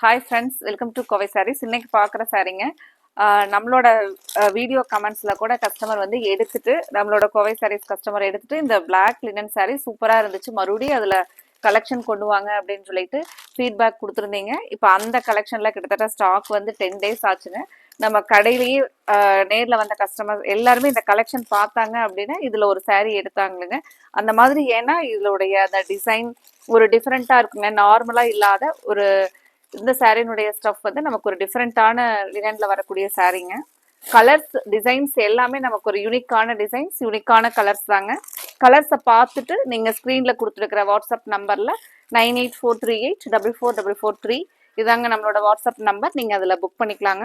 Hi friends, welcome to Kovai sarees. இன்னைக்கு பார்க்குற சாரீங்க நம்மளோட வீடியோ கமெண்ட்ஸில் கூட கஸ்டமர் வந்து எடுத்துட்டு, நம்மளோட கோவை சாரீஸ் கஸ்டமர் எடுத்துட்டு இந்த பிளாக் லினன் சாரீ சூப்பராக இருந்துச்சு, மறுபடியும் அதில் கலெக்ஷன் கொண்டு வாங்க அப்படின்னு சொல்லிட்டு ஃபீட்பேக் கொடுத்துருந்தீங்க. இப்போ அந்த கலெக்ஷனில் கிட்டத்தட்ட ஸ்டாக் வந்து 10 days ஆச்சுங்க. நம்ம கடையிலேயே நேரில் வந்த கஸ்டமர் எல்லாருமே இந்த கலெக்ஷன் பார்த்தாங்க அப்படின்னா இதில் ஒரு சாரீ எடுத்தாங்களுங்க. அந்த மாதிரி ஏன்னா இதோடைய அந்த டிசைன் ஒரு டிஃப்ரெண்ட்டாக இருக்குங்க, நார்மலாக இல்லாத ஒரு இந்த சாரீனுடைய ஸ்டஃப் வந்து நமக்கு ஒரு டிஃப்ரெண்டான லினன்ல வரக்கூடிய சாரீங்க. கலர்ஸ் டிசைன்ஸ் எல்லாமே நமக்கு ஒரு யூனிக்கான டிசைன்ஸ், யூனிக்கான கலர்ஸ் தாங்க. கலர்ஸை பார்த்துட்டு நீங்கள் ஸ்க்ரீனில் கொடுத்துருக்கிற வாட்ஸ்அப் நம்பரில் 9843844443 இதாங்க நம்மளோட வாட்ஸ்அப் நம்பர். நீங்கள் அதில் புக் பண்ணிக்கலாங்க.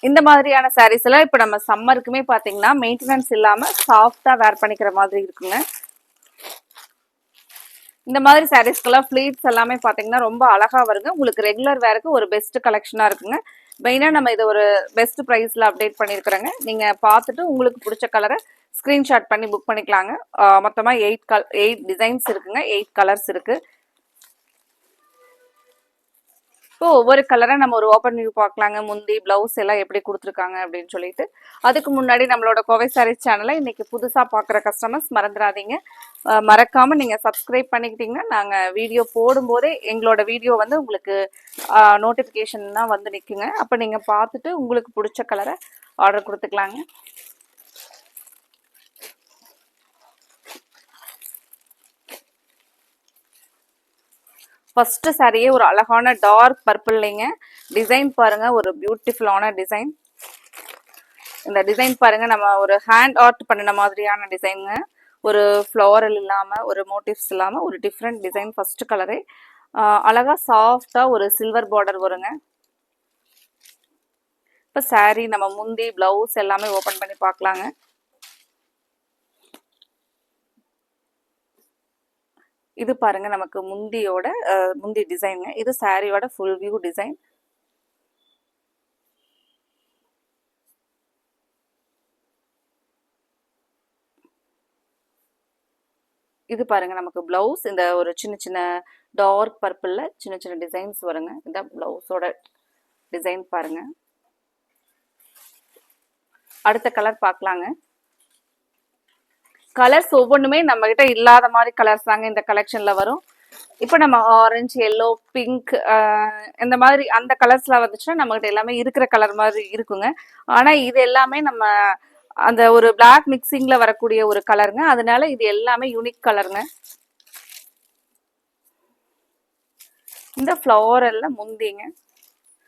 இந்த மாதிரியான சாரீஸ் எல்லாம் இப்போ நம்ம சம்மருக்குமே பார்த்தீங்கன்னா மெயின்டெனன்ஸ் இல்லாமல் சாஃப்டாக வேர் பண்ணிக்கிற மாதிரி இருக்குங்க. இந்த மாதிரி சாரீஸ்க்கெல்லாம் ஃப்ளீட்ஸ் எல்லாமே பார்த்தீங்கன்னா ரொம்ப அழகாக வருங்க. உங்களுக்கு ரெகுலர் வேருக்கு ஒரு பெஸ்ட் கலெக்ஷனாக இருக்குங்க. மெயினாக நம்ம இதை ஒரு பெஸ்ட் ப்ரைஸில் அப்டேட் பண்ணியிருக்கிறோங்க. நீங்கள் பார்த்துட்டு உங்களுக்கு பிடிச்ச கலரை ஸ்க்ரீன்ஷாட் பண்ணி புக் பண்ணிக்கலாங்க. மொத்தமாக 8 டிசைன்ஸ் இருக்குங்க, 8 கலர்ஸ் இருக்குது. இப்போ ஒவ்வொரு கலரை நம்ம ஒரு ஓப்பன் வியூ பார்க்கலாங்க. முந்தி பிளவுஸ் எல்லாம் எப்படி கொடுத்துருக்காங்க அப்படின்னு சொல்லிட்டு. அதுக்கு முன்னாடி நம்மளோட கோவை சாரீஸ் சேனலை இன்னைக்கு புதுசாக பார்க்குற கஸ்டமர்ஸ் மறந்துடாதீங்க, மறக்காமல் நீங்கள் சப்ஸ்கிரைப் பண்ணிக்கிட்டீங்கன்னா நாங்கள் வீடியோ போடும்போதே எங்களோட வீடியோ வந்து உங்களுக்கு நோட்டிஃபிகேஷன்னா வந்து நிற்குங்க. அப்போ நீங்கள் பார்த்துட்டு உங்களுக்கு பிடிச்ச கலரை ஆர்டர் கொடுத்துக்கலாங்க. ஃபர்ஸ்ட் சாரியே ஒரு அழகான டார்க் பர்பிள்லைங்க. டிசைன் பாருங்க, ஒரு பியூட்டிஃபுல்லான டிசைன். இந்த டிசைன் பாருங்க, நம்ம ஒரு ஹேண்ட் ஆர்ட் பண்ணின மாதிரியான டிசைனுங்க. ஒரு ஃப்ளோரல் இல்லாமல், ஒரு மோட்டிவ்ஸ் இல்லாமல் ஒரு டிஃப்ரெண்ட் டிசைன். ஃபர்ஸ்ட் கலரே அழகா சாஃப்டா ஒரு சில்வர் பார்டர் வருங்க. இப்போ சாரி நம்ம முந்தி பிளவுஸ் எல்லாமே ஓப்பன் பண்ணி பார்க்கலாங்க. இது பாருங்க நமக்கு முந்தியோட முந்தி டிசைனுங்க. இது சாரியோட ஃபுல் வியூ டிசைன். இது பாருங்க நமக்கு பிளவுஸ். இந்த ஒரு சின்ன சின்ன டார்க் பர்பிள்ல சின்ன சின்ன டிசைன்ஸ் வருங்க. இந்த பிளவுஸோட டிசைன் பாருங்க. அடுத்த கலர் பார்க்கலாங்க. கலர்ஸ் ஒவ்வொன்றுமே நம்ம கிட்ட இல்லாத மாதிரி கலர்ஸ் தாங்க இந்த கலெக்ஷன்ல வரும். இப்போ நம்ம ஆரஞ்சு, எல்லோ, பிங்க் இந்த மாதிரி அந்த கலர்ஸ்ல வந்துச்சுன்னா நம்மகிட்ட எல்லாமே இருக்கிற கலர் மாதிரி இருக்குங்க. ஆனா இது எல்லாமே நம்ம அந்த ஒரு பிளாக் மிக்சிங்ல வரக்கூடிய ஒரு கலருங்க. அதனால இது எல்லாமே யூனிக் கலருங்க. இந்த ஃப்ளோரல்ல முந்திங்க.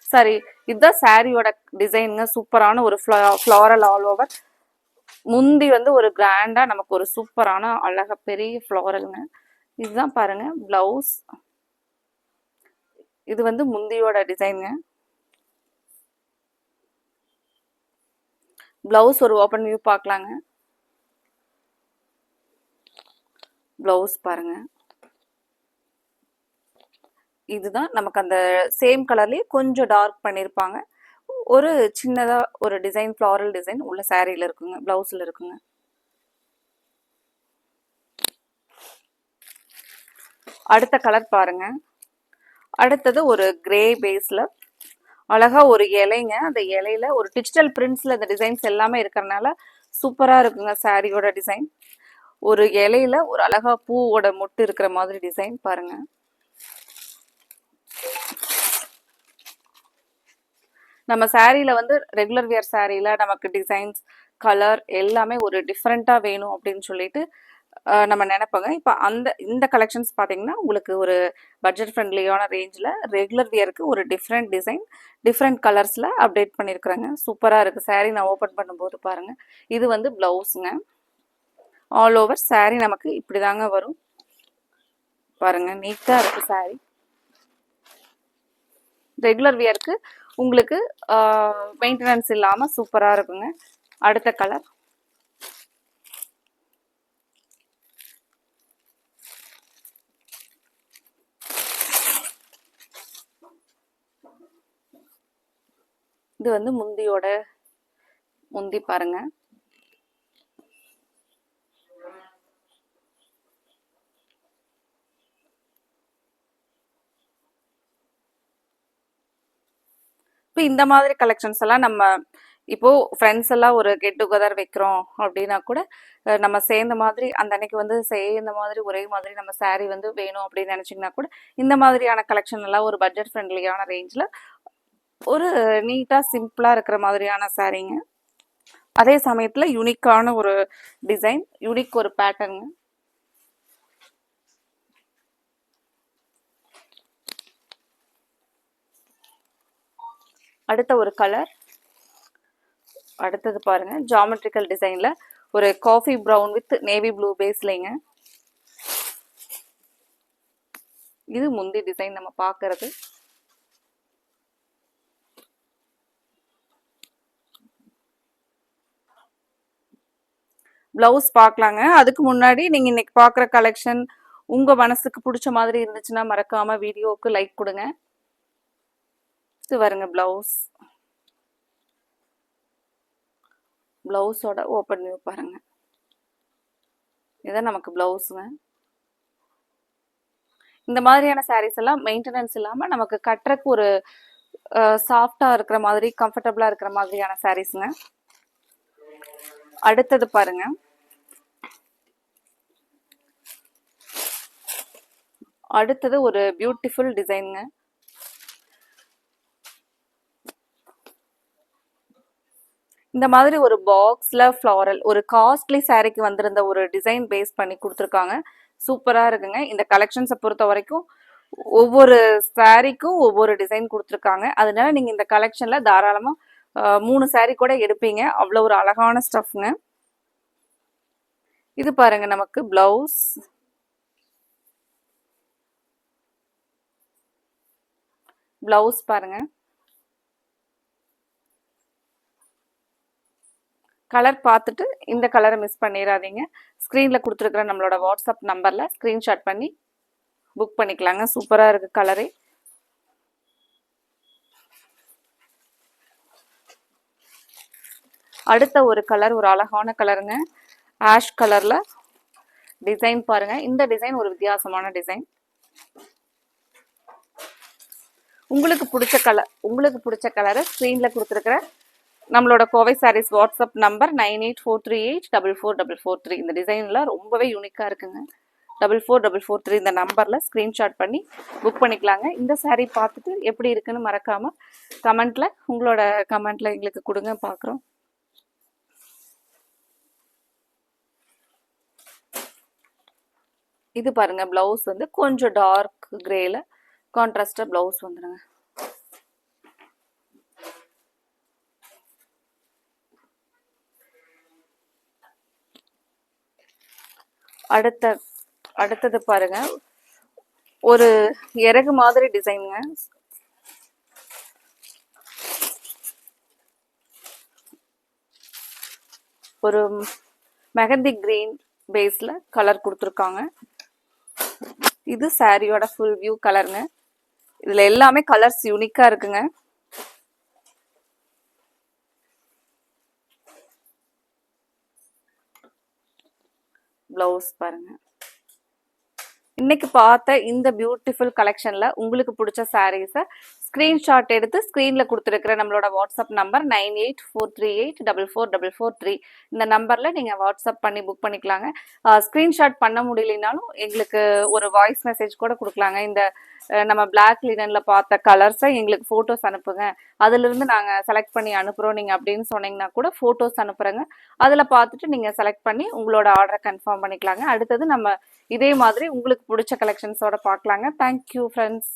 சரி, இதுதான் சாரியோட டிசைனுங்க. சூப்பரான ஒரு ஃப்ளோரல் ஆல் ஓவர். முந்தி வந்து ஒரு கிராண்டா நமக்கு ஒரு சூப்பரான அழகா பெரிய ஃப்ளோரலுங்க. இதுதான் பாருங்க பிளவுஸ். இது வந்து முந்தியோட டிசைனுங்க. பிளவுஸ் ஒரு ஓப்பன் வியூ பார்க்கலாங்க. பிளவுஸ் பாருங்க. இதுதான் நமக்கு அந்த சேம் கலர்லயே கொஞ்சம் டார்க் பண்ணியிருப்பாங்க. ஒரு சின்னதா ஒரு டிசைன், ஃப்ளாரல் டிசைன் உள்ள சாரியில இருக்குங்க, பிளவுஸ்ல இருக்குங்க. அடுத்த கலர் பாருங்க. அடுத்தது ஒரு கிரே பேஸ்ல அழகா ஒரு இலைங்க. அந்த இலையில ஒரு டிஜிட்டல் பிரிண்ட்ஸ்ல இந்த டிசைன்ஸ் எல்லாமே இருக்கிறதுனால சூப்பரா இருக்குங்க சாரியோட டிசைன். ஒரு இலையில ஒரு அழகா பூவோட மொட்டு இருக்கிற மாதிரி டிசைன் பாருங்க. நம்ம சாரியில வந்து ரெகுலர் வியர் சாரியில நமக்கு டிசைன்ஸ், கலர் எல்லாமே ஒரு டிஃப்ரெண்டா வேணும் அப்படின்னு சொல்லிட்டு நம்ம நினைப்போங்க. இப்போ இந்த கலெக்ஷன்ஸ் பார்த்தீங்கன்னா உங்களுக்கு ஒரு பட்ஜெட் ஃப்ரெண்ட்லியான ரேஞ்சில் ரெகுலர் வியருக்கு ஒரு டிஃப்ரெண்ட் டிசைன், டிஃப்ரெண்ட் கலர்ஸில் அப்டேட் பண்ணியிருக்கிறேங்க. சூப்பராக இருக்குது சாரீ. நான் ஓப்பன் பண்ணும்போது பாருங்கள். இது வந்து ப்ளவுஸுங்க. ஆல் ஓவர் சாரீ நமக்கு இப்படி தாங்க வரும் பாருங்கள். நீட்டாக இருக்குது சாரீ. ரெகுலர் வியருக்கு உங்களுக்கு மெயின்டெனன்ஸ் இல்லாமல் சூப்பராக இருக்குங்க. அடுத்த கலர் இது வந்து முந்தியோட முந்தி பாருங்க. இப்போ இந்த மாதிரி கலெக்ஷன்ஸ் எல்லாம் நம்ம இப்போ ஃப்ரெண்ட்ஸ் எல்லாம் ஒரு கெட் டுகெதர் வைக்கிறோம் அப்படின்னா கூட நம்ம சேர்ந்த மாதிரி அந்த அன்னைக்கு வந்து சேர்ந்த மாதிரி ஒரே மாதிரி நம்ம saree வந்து வேணும் அப்படின்னு நினைச்சீங்கன்னா கூட இந்த மாதிரியான கலெக்ஷன் எல்லாம் ஒரு பட்ஜெட் ஃப்ரெண்ட்லியான ரேஞ்சில் ஒரு நீட்டா சிம்பிளா இருக்கிற மாதிரியான சாரீங்க. அதே சமயத்துல யூனிக்கான ஒரு டிசைன், யூனிக் ஒரு பேட்டர்னுங்க. அடுத்த ஒரு கலர், அடுத்தது பாருங்க ஜாமெட்ரிக்கல் டிசைன்ல ஒரு coffee brown with navy blue பேஸ்லைங்க. இது முந்தி டிசைன் நம்ம பார்க்கறது. பிளவுஸ் பார்க்கலாங்க. அதுக்கு முன்னாடி நீங்க இன்னைக்கு பார்க்குற கலெக்ஷன் உங்க மனசுக்கு பிடிச்ச மாதிரி இருந்துச்சுன்னா மறக்காம வீடியோவுக்கு லைக் கொடுங்க. இது வருங்க பிளவுஸ். பிளவுஸோட ஓப்பன் வியூ பாருங்க. இதான் நமக்கு பிளவுஸுங்க. இந்த மாதிரியான சாரீஸ் எல்லாம் மெயின்டெனன்ஸ் இல்லாம நமக்கு கட்டுறக்கு ஒரு சாஃப்டா இருக்கிற மாதிரி, கம்ஃபர்டபுளா இருக்கிற மாதிரியான சாரீஸ்ங்க. அடுத்தது பாருங்க, அடுத்தது ஒரு பியூட்டிஃபுல் டிசைனுங்க. இந்த மாதிரி ஒரு பாக்ஸ்ல ஃப்ளாரல் ஒரு காஸ்ட்லி சாரீக்கு வந்திருந்த ஒரு டிசைன் பேஸ் பண்ணி கொடுத்துருக்காங்க. சூப்பரா இருக்குங்க. இந்த கலெக்ஷன்ஸை பொறுத்த வரைக்கும் ஒவ்வொரு சாரீக்கும் ஒவ்வொரு டிசைன் கொடுத்துருக்காங்க. அதனால நீங்க இந்த கலெக்ஷன்ல தாராளமா 3 சாரீ கூட எடுப்பீங்க. அவ்வளோ ஒரு அழகான ஸ்டஃப்ங்க. இது பாருங்க நமக்கு பிளவுஸ். பிளவுஸ் பாருங்க. கலர் பார்த்துட்டு இந்த கலரை மிஸ் பண்ணிடாதீங்க. ஸ்க்ரீனில் கொடுத்துருக்குற நம்மளோட வாட்ஸ்அப் நம்பரில் ஸ்க்ரீன்ஷாட் பண்ணி புக் பண்ணிக்கலாங்க. சூப்பராக இருக்கு கலரே. அடுத்த ஒரு கலர் ஒரு அழகான கலருங்க. ஆஷ் கலரில் டிசைன் பாருங்க. இந்த டிசைன் ஒரு வித்தியாசமான டிசைன். உங்களுக்கு பிடிச்ச கலரை ஸ்க்ரீனில் கொடுத்துருக்குற நம்மளோட கோவை சாரீஸ் வாட்ஸ்அப் நம்பர் 9843844443. இந்த டிசைன்லாம் ரொம்பவே யூனிக்காக இருக்குங்க. 44443 இந்த நம்பரில் ஸ்க்ரீன்ஷாட் பண்ணி புக் பண்ணிக்கலாங்க. இந்த சாரீ பார்த்துட்டு எப்படி இருக்குன்னு மறக்காமல் கமெண்ட்டில் உங்களோட கமெண்ட்டில் எங்களுக்கு கொடுங்க, பார்க்குறோம். இது பாருங்க பிளவுஸ் வந்து கொஞ்சம் டார்க் கிரேல கான்ட்ராஸ்டாக பிளவுஸ் வந்துடுங்க. அடுத்தது பாருங்க ஒரு இறகு மாதிரி டிசைனுங்க. ஒரு மெஹந்தி கிரீன் பேஸ்ல கலர் கொடுத்துருக்காங்க. இது சாரியோட ஃபுல் வியூ கலருங்க. இதுல எல்லாமே கலர்ஸ் யூனிக்கா இருக்குங்க. பிளவுஸ் பாருங்க. இன்னைக்கு பார்த்த இந்த பியூட்டிஃபுல் கலெக்ஷன்ல உங்களுக்கு பிடிச்ச சாரீஸை ஸ்கிரீன்ஷாட் எடுத்து ஸ்க்ரீனில் கொடுத்துருக்கிற நம்மளோட வாட்ஸ்அப் நம்பர் 9843844443 இந்த நம்பரில் நீங்கள் வாட்ஸ்அப் பண்ணி புக் பண்ணிக்கலாங்க. ஸ்க்ரீன்ஷாட் பண்ண முடியலனாலும் எங்களுக்கு ஒரு வாய்ஸ் மெசேஜ் கூட கொடுக்கலாங்க. இந்த நம்ம பிளாக் லினனில் பார்த்த கலர்ஸை எங்களுக்கு ஃபோட்டோஸ் அனுப்புங்க, அதிலிருந்து நாங்கள் செலக்ட் பண்ணி அனுப்புகிறோம் நீங்கள் அப்படின்னு சொன்னீங்கன்னா கூட ஃபோட்டோஸ் அனுப்புகிறேங்க. அதில் பார்த்துட்டு நீங்கள் செலக்ட் பண்ணி உங்களோட ஆர்டரை கன்ஃபார்ம் பண்ணிக்கலாங்க. அடுத்தது நம்ம இதே மாதிரி உங்களுக்கு பிடிச்ச கலெக்ஷன்ஸோட பார்க்கலாங்க. Thank you friends.